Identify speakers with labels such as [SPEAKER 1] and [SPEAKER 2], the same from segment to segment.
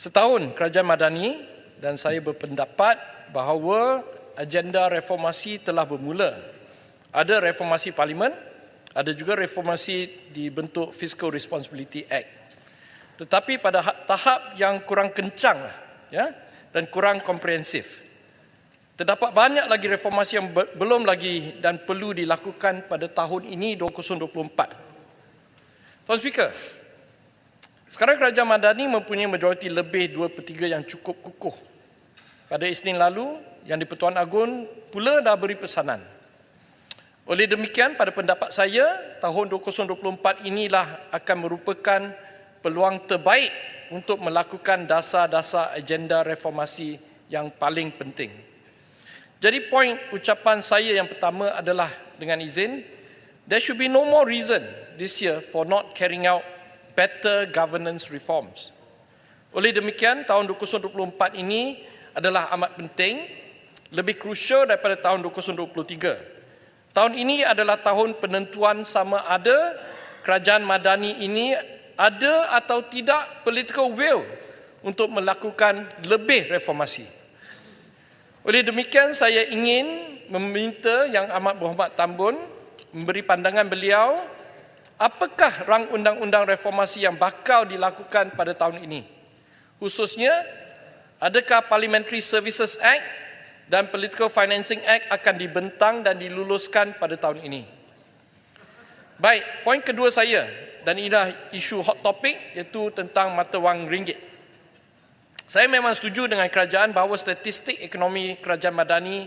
[SPEAKER 1] Setahun Kerajaan Madani dan saya berpendapat bahawa agenda reformasi telah bermula. Ada reformasi parlimen, ada juga reformasi dibentuk Fiscal Responsibility Act. Tetapi pada tahap yang kurang kencang dan kurang komprehensif. Terdapat banyak lagi reformasi yang belum lagi dan perlu dilakukan pada tahun ini 2024. Tuan Speaker, sekarang Kerajaan Madani mempunyai majoriti lebih 2/3 yang cukup kukuh. Pada Isnin lalu, Yang di-Pertuan Agong pula dah beri pesanan. Oleh demikian, pada pendapat saya, tahun 2024 inilah akan merupakan peluang terbaik untuk melakukan dasar-dasar agenda reformasi yang paling penting. Jadi poin ucapan saya yang pertama adalah dengan izin, there should be no more reason this year for not carrying out better governance reforms. Oleh demikian, tahun 2024 ini adalah amat penting, lebih krusial daripada tahun 2023. Tahun ini adalah tahun penentuan sama ada Kerajaan Madani ini ada atau tidak political will untuk melakukan lebih reformasi. Oleh demikian, saya ingin meminta Yang Amat Berhormat Tan Bun memberi pandangan beliau apakah rang undang-undang reformasi yang bakal dilakukan pada tahun ini. Khususnya, adakah Parliamentary Services Act dan Political Financing Act akan dibentang dan diluluskan pada tahun ini. Baik, poin kedua saya, dan inilah isu hot topic, iaitu tentang mata wang ringgit. Saya memang setuju dengan kerajaan bahawa statistik ekonomi Kerajaan Madani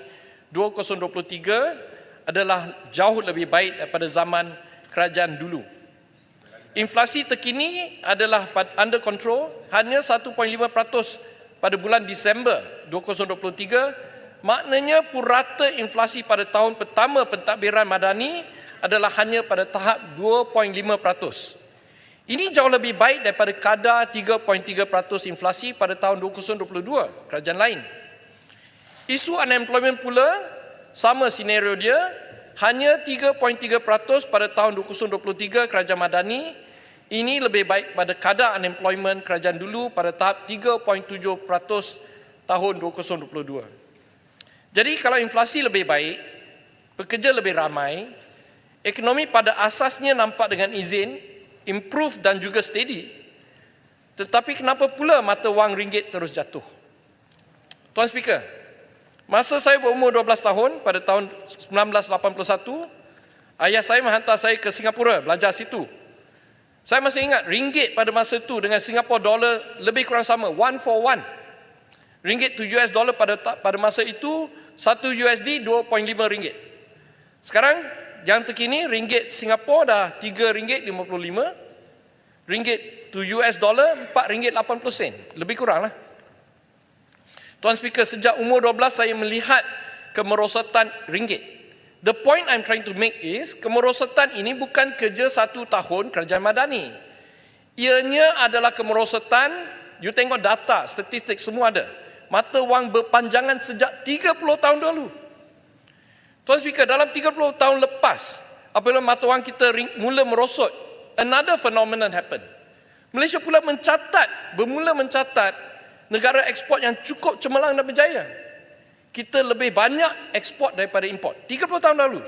[SPEAKER 1] 2023 adalah jauh lebih baik daripada zaman kerajaan dulu. Inflasi terkini adalah under control, hanya 1.5% pada bulan Disember 2023, maknanya purata inflasi pada tahun pertama pentadbiran Madani adalah hanya pada tahap 2.5%. Ini jauh lebih baik daripada kadar 3.3% inflasi pada tahun 2022, kerajaan lain. Isu unemployment pula, sama senario dia, hanya 3.3% pada tahun 2023 Kerajaan Madani. Ini lebih baik pada kadar unemployment kerajaan dulu pada tahap 3.7% tahun 2022. Jadi kalau inflasi lebih baik, pekerja lebih ramai, ekonomi pada asasnya nampak dengan izin, improve dan juga steady. Tetapi kenapa pula mata wang ringgit terus jatuh? Tuan Speaker, masa saya berumur 12 tahun pada tahun 1981, ayah saya menghantar saya ke Singapura belajar situ. Saya masih ingat ringgit pada masa itu dengan Singapore dollar lebih kurang sama, 1 for 1. Ringgit to US dollar pada masa itu 1 USD 2.5 ringgit. Sekarang yang terkini ringgit Singapura dah 3 ringgit 55, ringgit to US dollar 4 ringgit 80 sen, lebih kurang lah. Tuan Speaker, sejak umur 12 saya melihat kemerosotan ringgit. The point I'm trying to make is, kemerosotan ini bukan kerja 1 tahun Kerajaan Madani. Ianya adalah kemerosotan, you tengok data, statistik semua ada. Mata wang berpanjangan sejak 30 tahun dulu. Tuan Speaker, dalam 30 tahun lepas, apabila mata wang kita mula merosot, another phenomenon happen. Malaysia pula bermula mencatat negara ekspor yang cukup cemerlang dan berjaya. Kita lebih banyak ekspor daripada import. 30 tahun lalu.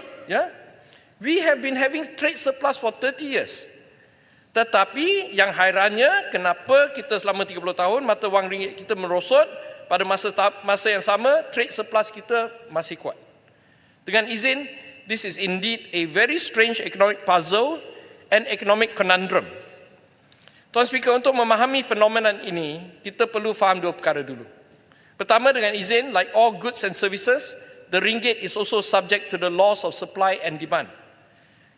[SPEAKER 1] We have been having trade surplus for 30 years. Tetapi yang hairannya, kenapa kita selama 30 tahun mata wang ringgit kita merosot, pada masa yang sama trade surplus kita masih kuat. Dengan izin, this is indeed a very strange economic puzzle and economic conundrum. Tuan Speaker, untuk memahami fenomenon ini, kita perlu faham dua perkara dulu. Pertama, dengan izin, like all goods and services, the ringgit is also subject to the laws of supply and demand.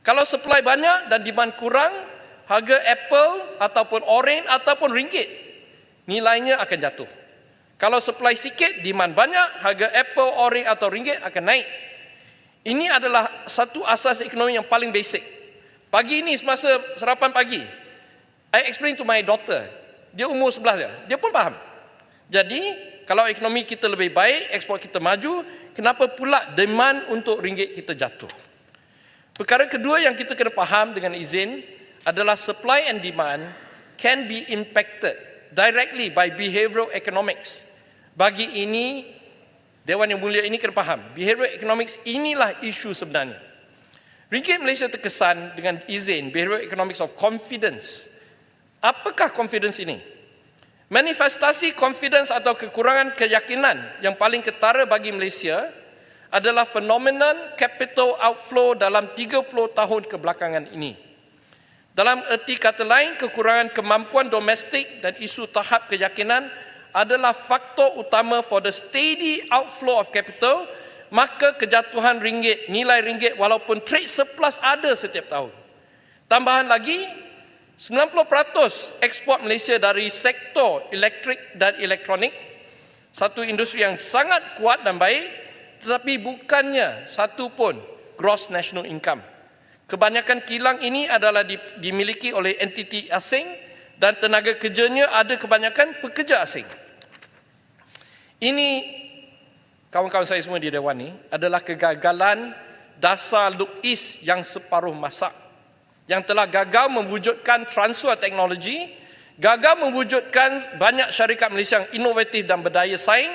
[SPEAKER 1] Kalau supply banyak dan demand kurang, harga apple ataupun oren ataupun ringgit, nilainya akan jatuh. Kalau supply sikit, demand banyak, harga apple, oren atau ringgit akan naik. Ini adalah satu asas ekonomi yang paling basic. Pagi ini semasa sarapan pagi, I explain to my daughter, dia umur 11 dia pun faham. Jadi, kalau ekonomi kita lebih baik, ekspor kita maju, kenapa pula demand untuk ringgit kita jatuh? Perkara kedua yang kita kena faham dengan izin adalah supply and demand can be impacted directly by behavioral economics. Bagi ini, Dewan Yang Mulia ini kena faham, behavioral economics inilah isu sebenarnya. Ringgit Malaysia terkesan dengan izin behavioral economics of confidence. Apakah confidence ini? Manifestasi confidence atau kekurangan keyakinan yang paling ketara bagi Malaysia adalah phenomenon capital outflow dalam 30 tahun kebelakangan ini. Dalam erti kata lain, kekurangan kemampuan domestik dan isu tahap keyakinan adalah faktor utama for the steady outflow of capital, maka kejatuhan ringgit, nilai ringgit walaupun trade surplus ada setiap tahun. Tambahan lagi, 90% ekspor Malaysia dari sektor elektrik dan elektronik, satu industri yang sangat kuat dan baik, tetapi bukannya satu pun gross national income. Kebanyakan kilang ini adalah dimiliki oleh entiti asing dan tenaga kerjanya ada kebanyakan pekerja asing. Ini, kawan-kawan saya semua di Dewan ini, adalah kegagalan dasar Look East yang separuh masak, yang telah gagal mewujudkan transfer teknologi, gagal mewujudkan banyak syarikat Malaysia yang inovatif dan berdaya saing,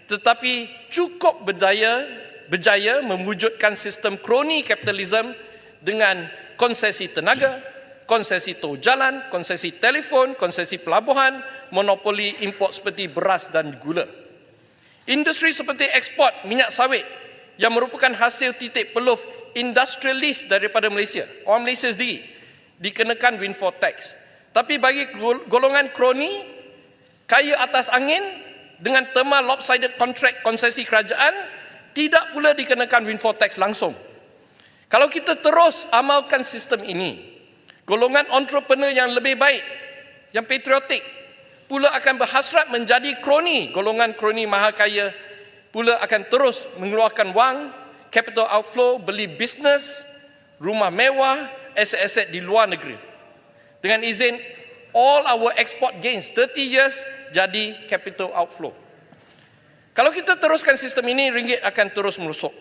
[SPEAKER 1] tetapi cukup berjaya mewujudkan sistem kroni kapitalisme dengan konsesi tenaga, konsesi tol jalan, konsesi telefon, konsesi pelabuhan, monopoli import seperti beras dan gula. Industri seperti ekspor minyak sawit yang merupakan hasil titik peluh industrialis daripada Malaysia, orang Malaysia sendiri, dikenakan windfall tax. Tapi bagi golongan kroni, kaya atas angin dengan tema lopsided contract konsesi kerajaan, tidak pula dikenakan windfall tax langsung. Kalau kita terus amalkan sistem ini, golongan entrepreneur yang lebih baik, yang patriotik, pula akan berhasrat menjadi kroni. Golongan kroni maha kaya pula akan terus mengeluarkan wang, capital outflow, beli bisnes, rumah mewah, aset-aset di luar negeri. Dengan izin, all our export gains 30 years jadi capital outflow. Kalau kita teruskan sistem ini, ringgit akan terus merosot.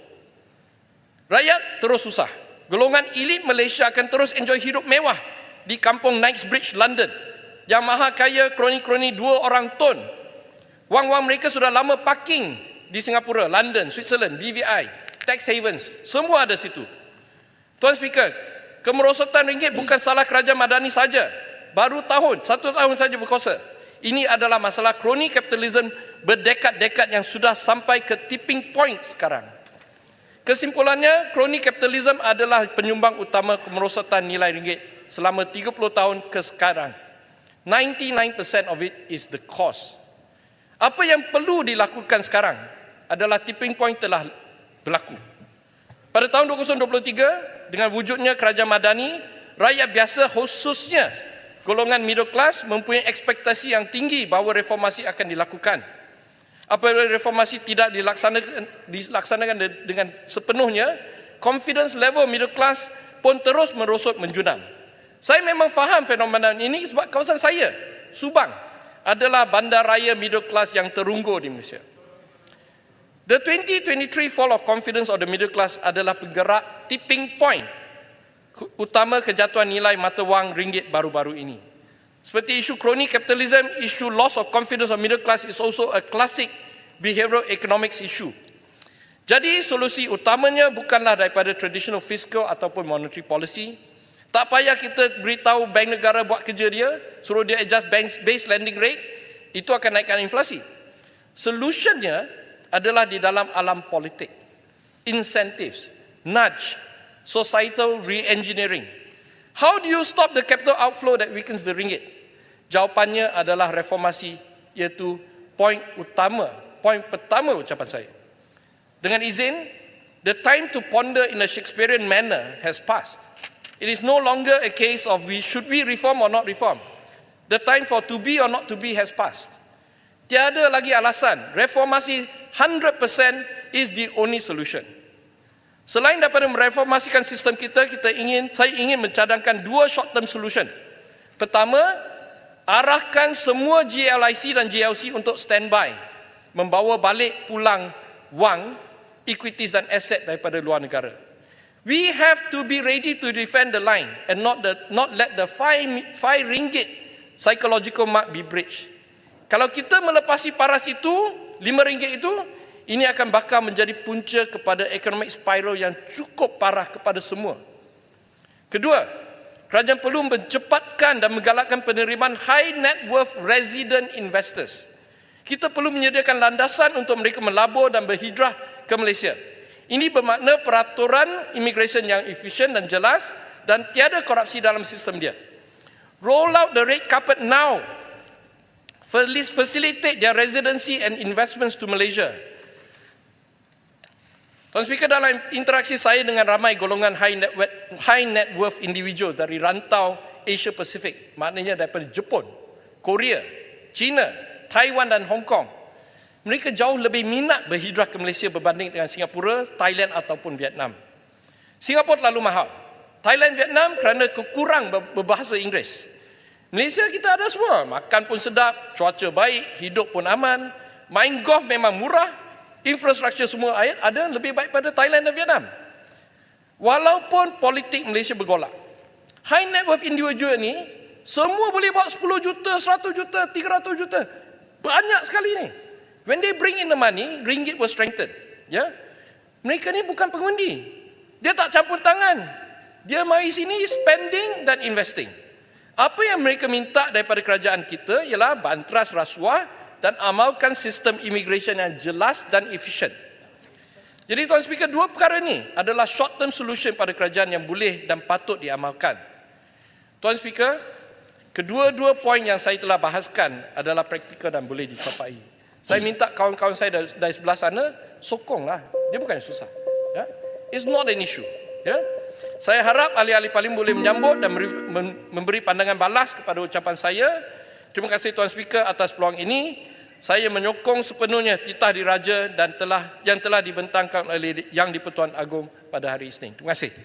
[SPEAKER 1] Rakyat terus susah. Golongan elit Malaysia akan terus enjoy hidup mewah di kampung Knightsbridge, London. Yang maha kaya kroni-kroni 2 orang ton. Wang-wang mereka sudah lama parking di Singapura, London, Switzerland, BVI, tax havens, semua ada situ. Tuan Speaker, kemerosotan ringgit bukan salah kerajaan Madani saja. Baru 1 tahun saja berkuasa. Ini adalah masalah kroni kapitalisme berdekad-dekad yang sudah sampai ke tipping point sekarang. Kesimpulannya, kroni kapitalisme adalah penyumbang utama kemerosotan nilai ringgit selama 30 tahun ke sekarang. 99% of it is the cost. Apa yang perlu dilakukan sekarang adalah tipping point telah berlaku. Pada tahun 2023, dengan wujudnya kerajaan Madani, rakyat biasa khususnya golongan middle class mempunyai ekspektasi yang tinggi bahawa reformasi akan dilakukan. Apabila reformasi tidak dilaksanakan dengan sepenuhnya, confidence level middle class pun terus merosot menjunam. Saya memang faham fenomena ini sebab kawasan saya, Subang, adalah bandaraya middle class yang terunggur di Malaysia. The 2023 fall of confidence of the middle class adalah penggerak tipping point utama kejatuhan nilai mata wang ringgit baru-baru ini. Seperti isu kroni kapitalisme, isu loss of confidence of middle class is also a classic behavioral economics issue. Jadi solusi utamanya bukanlah daripada traditional fiscal ataupun monetary policy. Tak payah kita beritahu bank negara buat kerja dia, suruh dia adjust base lending rate, itu akan naikkan inflasi. Solutionnya adalah di dalam alam politik. Incentives, nudge, societal re-engineering. How do you stop the capital outflow that weakens the ringgit? Jawapannya adalah reformasi, iaitu poin pertama ucapan saya. Dengan izin, the time to ponder in a Shakespearean manner has passed. It is no longer a case of should we reform or not reform. The time for to be or not to be has passed. Tiada lagi alasan. Reformasi 100% is the only solution. Selain daripada mereformasikan sistem kita, saya ingin mencadangkan 2 short term solution. Pertama, arahkan semua GLIC dan GLC untuk standby, membawa balik pulang wang, equities dan aset daripada luar negara. We have to be ready to defend the line and not let the 5 ringgit psychological mark be breached. Kalau kita melepasi paras itu, RM5 itu, ini akan bakal menjadi punca kepada economic spiral yang cukup parah kepada semua. Kedua, kerajaan perlu mencepatkan dan menggalakkan penerimaan high net worth resident investors. Kita perlu menyediakan landasan untuk mereka melabur dan berhijrah ke Malaysia. Ini bermakna peraturan immigration yang efisien dan jelas dan tiada korupsi dalam sistem dia. Roll out the red carpet now. Facilitate their residency and investments to Malaysia. Tuan Speaker, dalam interaksi saya dengan ramai golongan high net worth individual dari rantau Asia Pacific, maknanya daripada Jepun, Korea, China, Taiwan dan Hong Kong, mereka jauh lebih minat berhijrah ke Malaysia berbanding dengan Singapura, Thailand ataupun Vietnam. Singapura terlalu mahal. Thailand, Vietnam kerana kekurang berbahasa Inggeris. Malaysia kita ada semua, makan pun sedap, cuaca baik, hidup pun aman, main golf memang murah, infrastruktur semua ada lebih baik pada Thailand dan Vietnam. Walaupun politik Malaysia bergolak, high net worth individual ni semua boleh bawa 10 juta, 100 juta, 300 juta. Banyak sekali ni. When they bring in the money, ringgit will strengthen. Ya? Mereka ni bukan pengundi. Dia tak campur tangan. Dia mari sini spending dan investing. Apa yang mereka minta daripada kerajaan kita ialah bantras rasuah dan amalkan sistem immigration yang jelas dan efisien. Jadi Tuan Speaker, dua perkara ini adalah short term solution pada kerajaan yang boleh dan patut diamalkan. Tuan Speaker, kedua-dua poin yang saya telah bahaskan adalah praktikal dan boleh dicapai. Saya minta kawan-kawan saya dari sebelah sana sokonglah. Dia bukan susah. Ya? It's not an issue. Ya? Saya harap ahli-ahli parlimen boleh menyambut dan memberi pandangan balas kepada ucapan saya. Terima kasih Tuan Speaker atas peluang ini. Saya menyokong sepenuhnya titah diraja dan yang telah dibentangkan oleh Yang di-Pertuan Agong pada hari Isnin. Terima kasih.